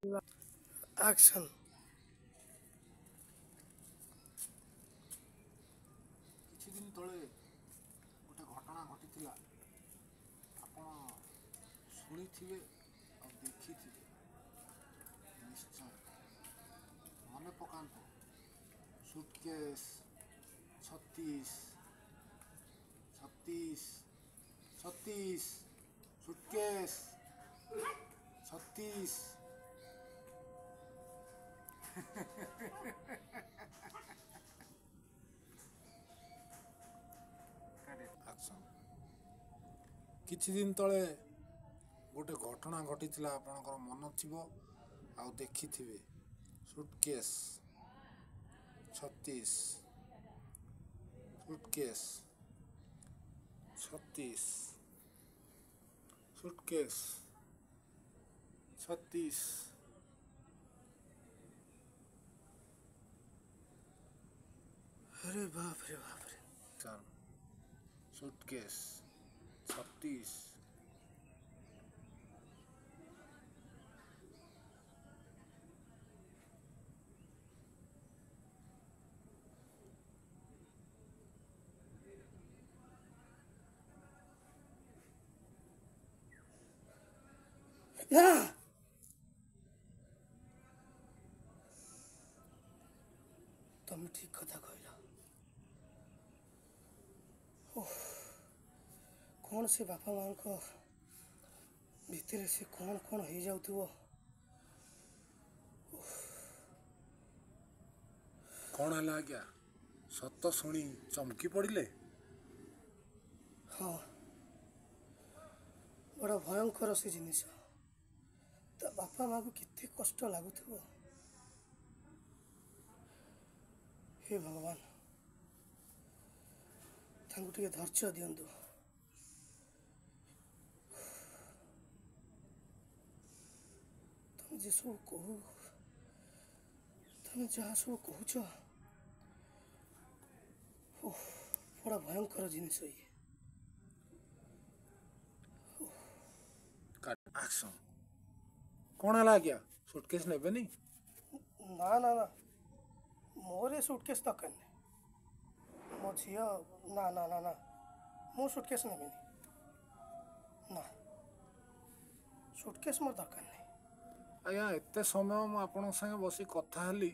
Action. କିଛି ଦିନ ତଳେ ଗୋଟେ ଘଟଣା ଘଟିଥିଲା। ଆପଣ ଶୁଣିଥିବେ ଆଉ ଦେଖିଥିବେ, ନିଶ୍ଚୟ ମନେ ପକାନ୍ତୁ। Suitcase 36 suitcase 36। କିଛି ଦିନ ତଳେ ଗୋଟେ ଘଟଣା ଘଟିଥିଲା, ଆପଣଙ୍କର ମନ ଥିବ ଆଉ ଦେଖିଥିବେ। Suitcase 36 suitcase 36 suitcase 36। अरे बाप रे बाप रे। सुटकेस 36। ना तुम ठीक कथा कहला। कौन से बापा माँ को भीतर से कौन कौन हो जाउथुवो। कौन है आज्ञा? सत शुणी चमकी पड़े? हाँ, बड़ा भयंकर से जिनिस। तो बापा माँ को कितने कष्ट लगुथुवो। हे भगवान, तांको टिके धैर्य दियंतु। तुम जे सब कहू, तुम जहाँ सब कहूच, बड़ा भयंकर जिनिस ये। एक्शन। कौन है आज्ञा? सुटकेस नेबे नहीं? ना ना ना, मोर सुटकेस दरकार नहीं। मो झी ना ना ना ना, मो सुटकेस नेबी ना। सुटकेस मोर दरकार नहीं। आज्ञा एते समय मु आपण संगे बसी कथा हली,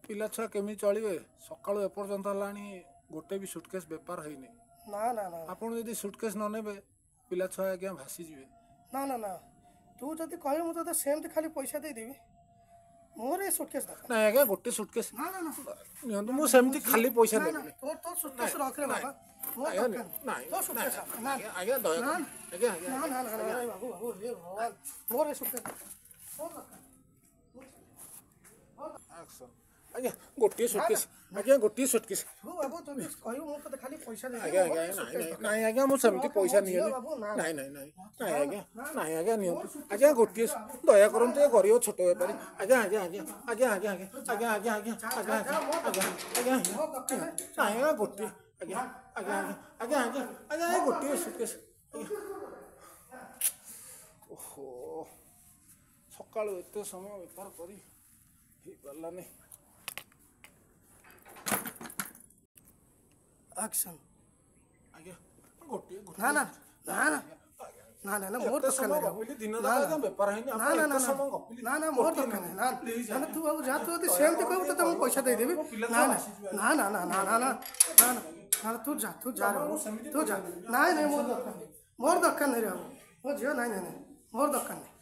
पिला छुआ केमी चलिए? सकाळु एपर्यंत हलानी गोटे भी सुटकेस बेपार होइनी। ना ना ना आपण यदि सुटकेस न नेबे, पिला छुआ आज्ञा भासी जिवे। ना ना ना, तू जदि कहे मु तो सेमती खाली पैसा दे देबी। मोर सुटकेस दरकार ना आज्ञा गोटे सुटकेस ना ना ना नियंतु, मु सेमती खाली पैसा ना ना, देबे। तो तो सुटकेस रख रे बाबा। मोर आज्ञा दरकार नहीं, तो सुटकेस ना आज्ञा दया ना आज्ञा आज्ञा ना ना ना अरे बाबू बाबू हे भगवान, मोर सुटकेस मोर दरकार। एक्शन। आज्ञा गोटे सुटकेस, आज्ञा गोटे सुटकेस। तू बाबू तू कहू मु तो खाली पैसा दे। आज्ञा आज्ञा नहीं आज्ञा मु सेमती पैसा नहीं नहीं नहीं नहीं आज्ञा नहीं आज्ञा नियंतु। आज्ञा गोटे दया करंतु, ए गरीब छोट बेपारी। आज्ञा आज्ञा आज्ञा आज्ञा आज्ञा आज्ञा आज्ञा आज्ञा आज्ञा आज्ञा आज्ञा आज्ञा आज्ञा गोटे आज्ञा आज्ञा आज्ञा आज्ञा आज्ञा ए गोटे सुटकेस। ओहो, सकाळु एते समय बेपार करी ही पारलानी। एक्शन। आज्ञा गोटे ना ना ना ना ना ना ना मोर दरकार नहीं। दिन दादा बेपार है ना ना ना ना ना मोर दरकार नहीं। ना ना तू बाबू जा, तू यदि सेमती कहू तो तुम पैसा दे देबी। ना ना ना ना ना ना ना ना ना तू जा रे तू जा। नहीं नहीं मोर दरकार नहीं, मोर दरकार नहीं रे बाबू। मो झियो नहीं नहीं नहीं, मोर दरकार नहीं।